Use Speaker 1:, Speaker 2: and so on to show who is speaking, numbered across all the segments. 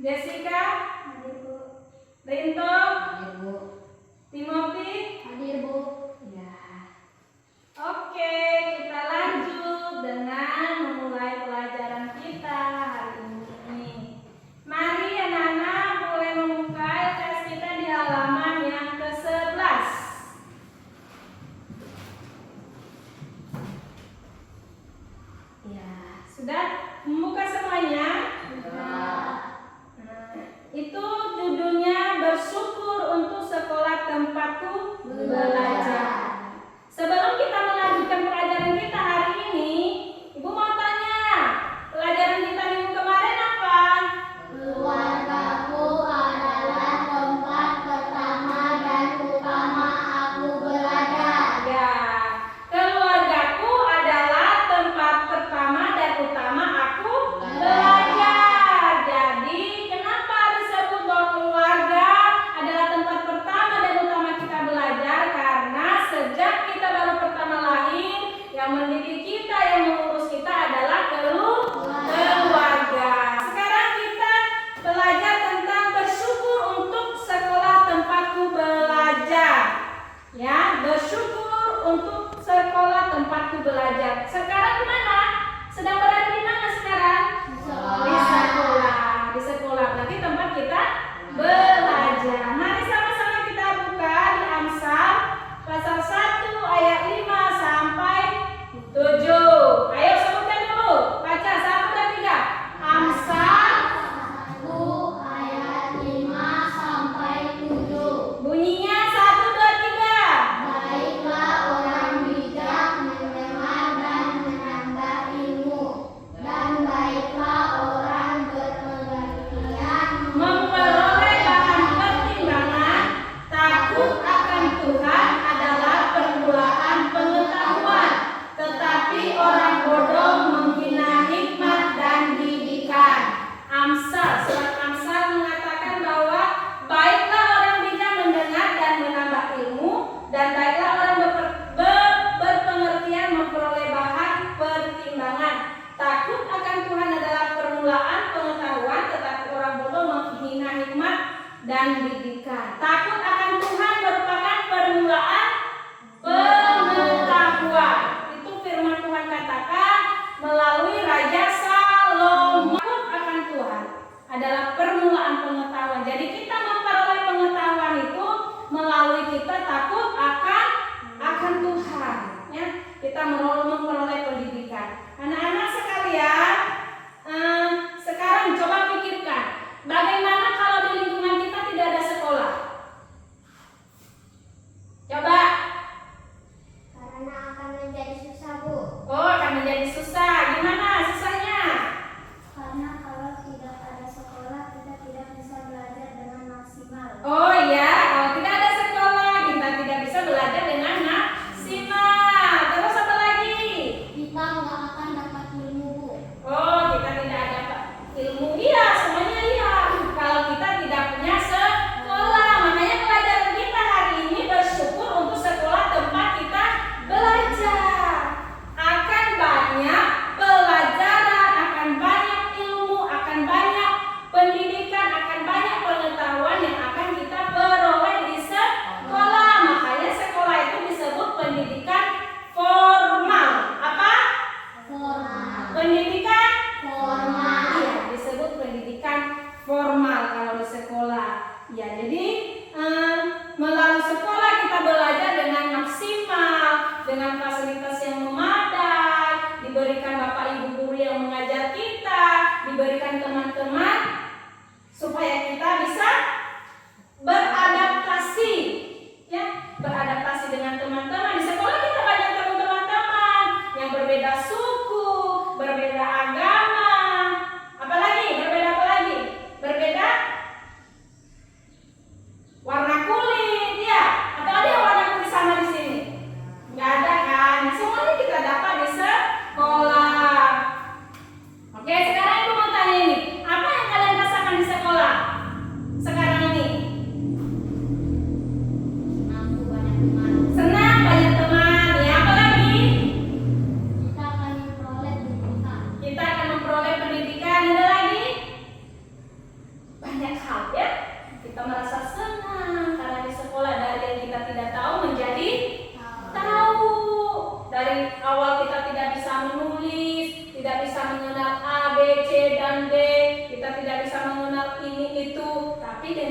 Speaker 1: Jessica?
Speaker 2: Hadir, Bu.
Speaker 1: Rinto?
Speaker 3: Hadir, Bu.
Speaker 1: Timothy?
Speaker 2: Hadir, Bu.
Speaker 1: Ya. Oke, kita lanjut dengan memulai pelajaran kita hari ini. Mari anak-anak boleh membuka LKS kita di halaman yang ke-11. Ya, sudah membuka semuanya? Itu judulnya bersyukur untuk sekolah tempatku belajar. Sebelum kita melanjutkan pelajaran kita hari ini, Ibu mau tanya, pelajaran kita minggu kemarin apa?
Speaker 2: Keluargaku adalah tempat pertama dan utama aku belajar.
Speaker 1: Ya, keluargaku adalah tempat pertama dan utama aku belajar. Jadi, kenapa disebut bahwa keluarga adalah tempat pertama dan utama kita belajar? Karena sejak kita baru pertama lahir, yang mendidik kita, yang mengurus kita adalah keluarga. Sekarang kita belajar tentang bersyukur untuk sekolah tempatku belajar. Ya, bersyukur untuk sekolah tempatku belajar. Sekarang di mana? Sedang berada di mana sekarang? Di sekolah. Di sekolah. Berarti tempat kita belajar. Mari sama-sama kita buka di Amsal pasal 1 ayat 5 sampai 7. Ayo sebutkan dulu. Baca 1 dan 3. Amsal
Speaker 2: 1 ayat 5 sampai 7.
Speaker 1: bunyinya 1, 2, 3.
Speaker 2: Baiklah orang bijak mendengar dan menambah ilmu, dan baiklah orang berpengertian
Speaker 1: Memperoleh bahan pertimbangan. Takut akan Tuhan adalah permulaan pengetahuan, tetapi orang bodoh menghina hikmat dan didikan. Surat Amsal mengatakan bahwa baiklah orang bijak mendengar dan menambah ilmu, dan baiklah orang berpengertian memperoleh bahan pertimbangan. Takut akan Tuhan adalah permulaan pengetahuan, tetapi orang bodoh menghina hikmat dan didikan. Takut akan Tuhan merupakan permulaan pengetahuan. Itu firman Tuhan katakan melalui Raja Salomo. Takut akan Tuhan adalah permulaan pengetahuan. Jadi kita memperoleh pengetahuan itu melalui kita takut akan Tuhan. Ya, kita memperoleh pendidikan. Anak-anak sekalian, sekarang coba pikirkan, bagaimana kalau di lingkungan kita tidak ada sekolah? Coba.
Speaker 2: karena akan menjadi susah, Bu.
Speaker 1: Oh, akan menjadi susah. Gimana susahnya?
Speaker 2: Karena kalau tidak ada sekolah, kita tidak bisa belajar dengan maksimal.
Speaker 1: Oh iya, kalau tidak ada sekolah, kita tidak bisa belajar dengan maksimal. Terus apa lagi?
Speaker 2: Kita nggak akan dapat ilmu, Bu.
Speaker 1: Oh, kita tidak dapat ilmu. Iya, semuanya iya. Kalau kita tidak punya sekolah, makanya pelajaran kita hari ini bersyukur untuk sekolah tempat kita belajar. Akan banyak pelajaran, akan banyak ilmu, akan banyak pendidikan, akan banyak pengetahuan yang akan kita peroleh di sekolah. Makanya sekolah itu disebut pendidikan formal. Apa?
Speaker 2: Formal.
Speaker 1: Pendidikan
Speaker 2: Formal.
Speaker 1: iya, disebut pendidikan formal kalau di sekolah. Ya, jadi melalui sekolah kita belajar dengan maksimal, dengan fasilitas yang memadai, diberikan bapak ibu guru yang mengajar kita, diberikan teman-teman supaya kita bisa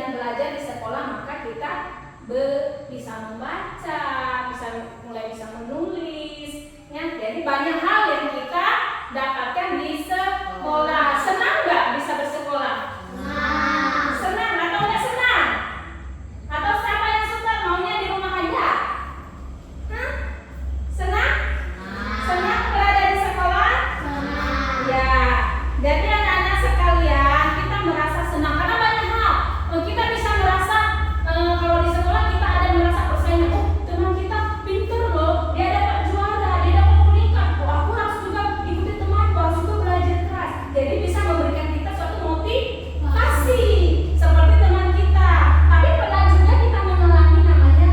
Speaker 1: dengan belajar di sekolah maka kita bisa membaca, mulai bisa menulis, ya. Jadi banyak hal yang kita dapatkan di sekolah. Senang nggak bisa bersekolah? Senang atau nggak senang? Atau siapa yang suka maunya di rumah aja? Hah? Senang? Senang berada di sekolah? Ya. Jadi anak-anak sekalian, kita merasa senang karena banyak hal. Kita bisa merasa kalau di sekolah kita ada merasa persaingan. Oh, teman kita pintar loh, dia dapat juara, dia dapat peringkat. Oh, aku harus juga ikuti temanku, harus juga belajar keras. Jadi bisa memberikan kita suatu motivasi seperti teman kita. Tapi pernah juga kita mengalami namanya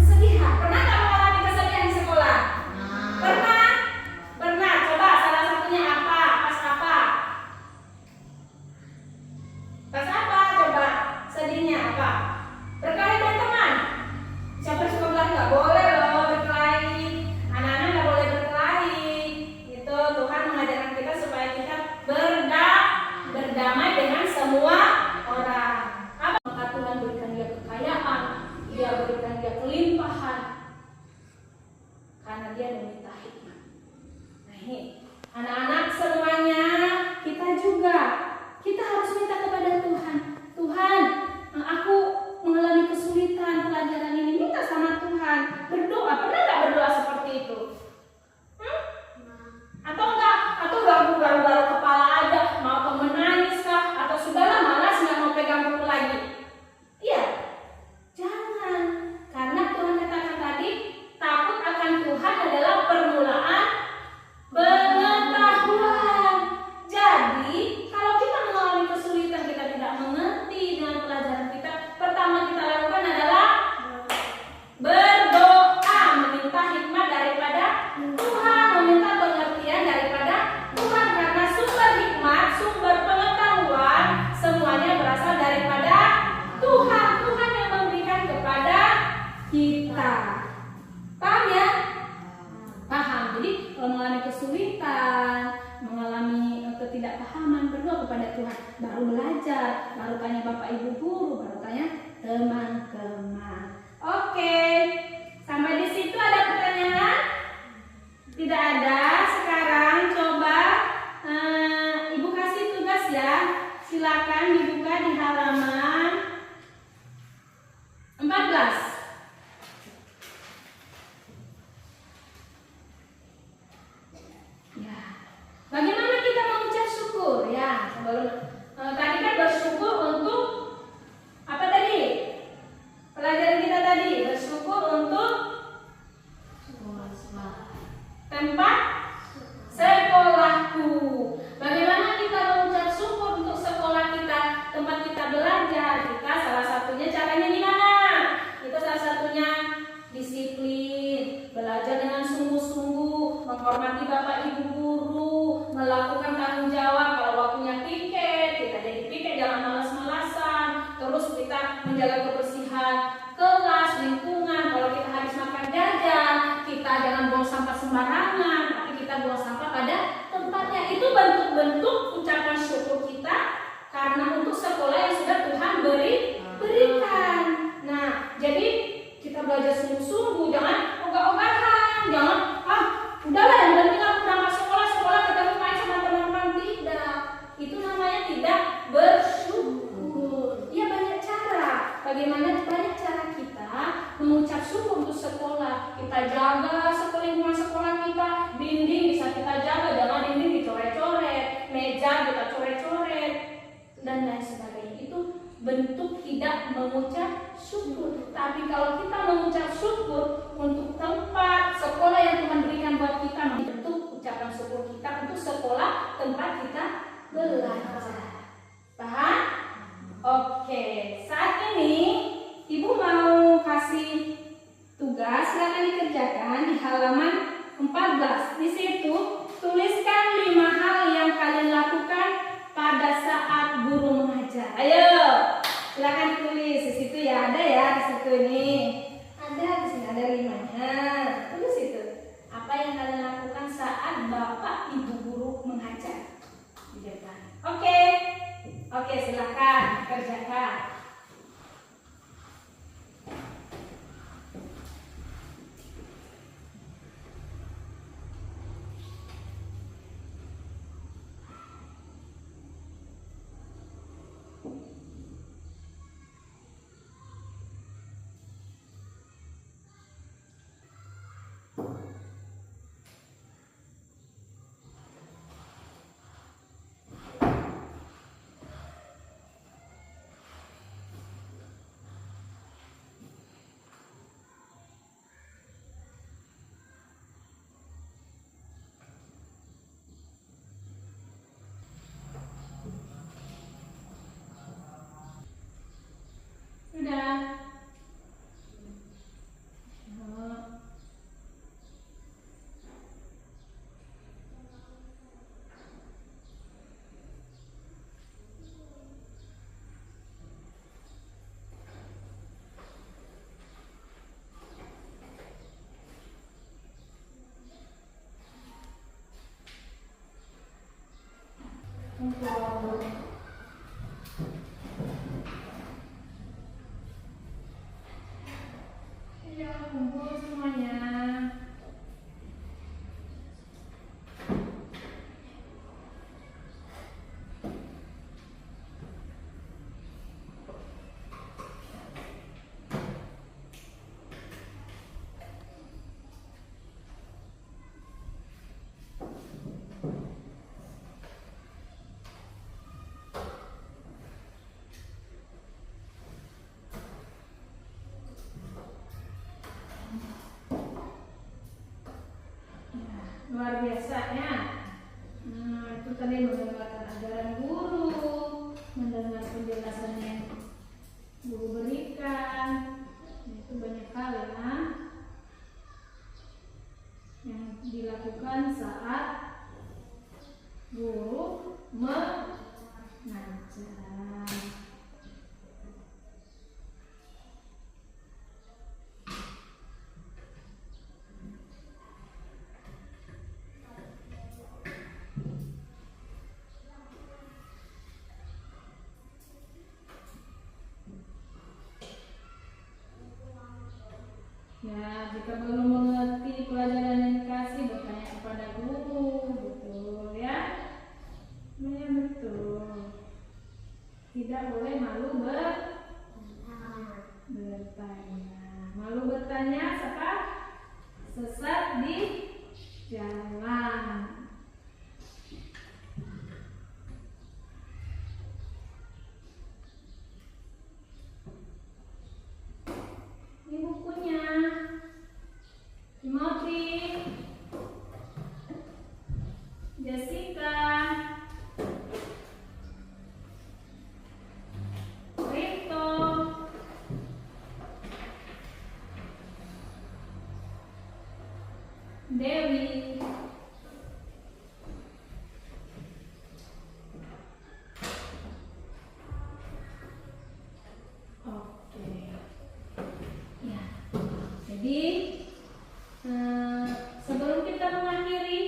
Speaker 1: kesedihan. Pernah nggak mengalami kesedihan di sekolah? Pernah? Pernah. Coba salah satunya apa? Pas apa? Pas apa? Coba sedihnya apa? Berkelahi dengan teman. Siapa suka bilang nggak boleh loh berkelahi. Anak-anak nggak boleh berkelahi. Itu Tuhan mengajarkan kita supaya kita berdamai dengan semua orang. Apa? Maka Tuhan berikan dia kekayaan, dia berikan dia kelimpahan, karena dia meminta hikmat. Nah ini, anak-anak semuanya, kita juga, kita harus minta kepada Tuhan. Tuhan, aku mengalami kesulitan pelajaran ini, minta sama Tuhan. Berdoa, pernah nggak berdoa seperti itu? Atau enggak? Atau garuk-garuk kepala aja, mau menangis kah? Atau sudahlah malas nggak mau pegang buku lagi? Iya, jangan. Karena Tuhan katakan tadi, takut akan Tuhan adalah permulaan pengetahuan. Jadi, kalau kita mengalami kesulitan, kita tidak mengerti dengan pelajaran kita, pertama kita lakukan adalah berdoa, meminta hikmat daripada Tuhan, meminta pengertian daripada Tuhan, karena sumber hikmat, sumber pengetahuan semuanya berasal daripada Tuhan. Tuhan yang memberikan kepada kita. Paham ya? Paham. Jadi kalau mengalami kesulitan, mengalami ketidakpahaman, berdoa kepada Tuhan. Baru belajar, baru tanya Bapak Ibu guru, baru tanya teman-teman. Oke, sampai di situ ada pertanyaan? Tidak ada. Sekarang coba Ibu kasih tugas ya. Silakan dibuka di halaman 14. Ya. Bagaimana kita mengucap syukur ya? Sebelum tadi kan bersyukur untuk apa tadi? Pelajaran kita tadi bersyukur untuk tempat sekolahku. Bagaimana kita mengucap syukur untuk sekolah kita, tempat kita belajar? Kita salah satunya caranya gimana? Itu salah satunya disiplin, belajar dengan sungguh-sungguh, menghormati Bapak Ibu guru, melakukan tanggung jawab. Kalau waktunya piket, kita jadi piket, jangan malas-malasan. Terus kita menjaga kebersihan kelas, lingkungan. Kalau kita habis makan jajan, kita jangan buang sampah sembarangan, tapi kita buang sampah pada tempatnya. Itu bentuk-bentuk ucapan syukur kita karena untuk sekolah yang sudah Tuhan berikan. Nah, jadi kita belajar sungguh-sungguh, jangan ogah-ogahan, jangan udahlah yang penting aku berangkat sekolah ketemu main sama teman-teman. Tidak, itu namanya tidak bersyukur. Ya banyak cara. Bagaimana banyak cara kita mengucap syukur untuk sekolah. Kita jaga lingkungan sekolah kita, dinding bisa kita jaga, jangan dinding dicoret-coret, meja kita coret-coret, dan lain sebagainya. Itu bentuk tidak mengucap syukur. Tapi kalau kita mengucap syukur untuk tempat sekolah yang Tuhan berikan buat kita, bentuk ucapan syukur kita untuk sekolah tempat kita belajar. Paham? Oke, saat ini Ibu mau kasih tugas, silakan dikerjakan di halaman 14. Di situ tuliskan 5 hal yang kalian lakukan pada saat guru mengajar. Ayo, silakan ditulis di situ ya, ada ya di situ ini. Ada di sini ada 5-nya. Tulis itu. Apa yang kalian lakukan saat Bapak Ibu guru mengajar di depan. Oke, silakan kerjakan. Ya, kumpul semuanya. Luar biasa ya. Itu tadi mendengarkan ajaran guru, mendengar penjelasan yang guru berikan. Itu banyak hal ya yang dilakukan saat guru mengajar. Ya, jika belum mengerti pelajaran yang dikasih, bertanya kepada guru, betul ya? Ya, betul. Tidak boleh malu bertanya. Malu bertanya, siapa? Sesat di jalan. Ini bukunya. Timothy, Jessica, Rito, Dewi, oke. Ya, jadi sebelum kita mengakhiri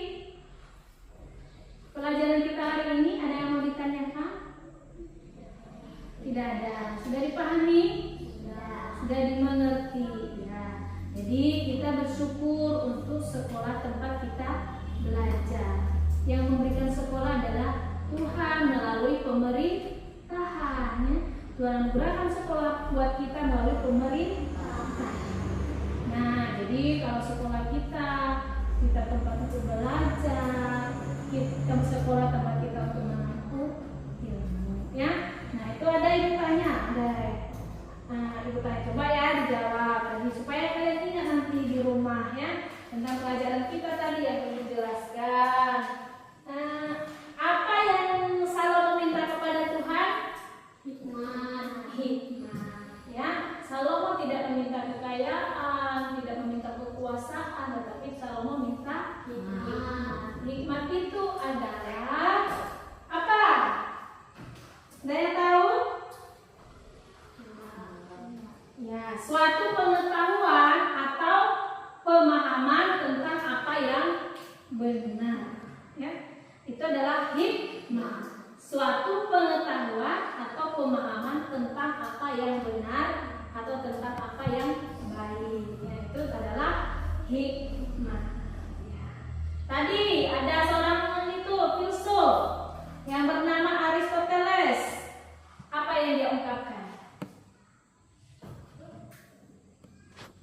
Speaker 1: pelajaran kita hari ini, ada yang mau ditanyakan? Tidak ada. Sudah dipahami? Sudah dimengerti? Ya. Jadi kita bersyukur untuk sekolah tempat kita belajar. Yang memberikan sekolah adalah Tuhan melalui pemerintahan. Ya. Tuhan memberikan sekolah buat kita melalui pemerintahan. Nah, jadi kalau sekolah kita tempat untuk belajar, kita sekolah tempat kita untuk menempuh ilmu, ya. Nah, itu ada ibu tanya, ibu tanya, coba ya dijawab lagi supaya kalian ingat nanti di rumah ya tentang pelajaran kita tadi yang dijelaskan. Apa yang Salomo minta kepada Tuhan? Hikmah, ya. Salomo tidak meminta kekayaan, tidak meminta kekuasaan, tetapi Salomo minta hikmah. Hikmat itu adalah apa? Ada yang tahu? Ya, suatu pengetahuan atau pemahaman tentang apa yang benar. Ya, itu adalah hikmah. Suatu pengetahuan atau pemahaman tentang apa yang benar atau tentang apa yang baik. Ya, itu adalah hikmah. Ya. Tadi ada seorang filsuf yang bernama Aristoteles. Apa yang dia ungkapkan?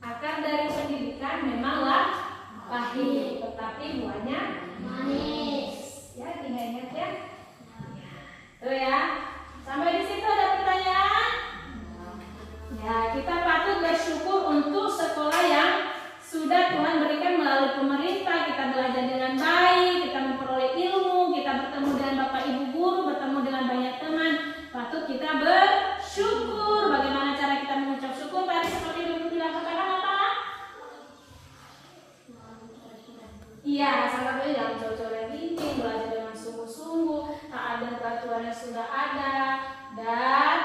Speaker 1: Akar dari pendidikan memanglah pahit, tetapi buahnya manis. Ya, ingat ya. Tuh ya. Sampai di situ ada pertanyaan? Ya, kita patut bersyukur untuk sekolah yang sudah Tuhan berikan melalui pemerintah. Kita belajar dengan baik, kita memperoleh ilmu, kita bertemu dengan Bapak Ibu guru, bertemu dengan banyak teman. Patut kita bersyukur. Bagaimana cara kita mengucap syukur? Tadi seperti Ibu bilang, katakan apa? Iya, salah satunya jangan coret-coret dinding, belajar dengan sungguh-sungguh, taat dan peraturan yang sudah ada, dan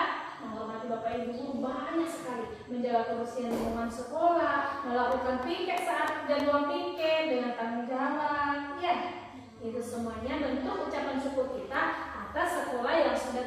Speaker 1: menghormati Bapak Ibu guru banyak sekali, menjaga kebersihan lingkungan sekolah, melakukan piket saat jadwal piket dengan tanggung jawab. Ya, itu semuanya bentuk ucapan syukur kita atas sekolah yang sudah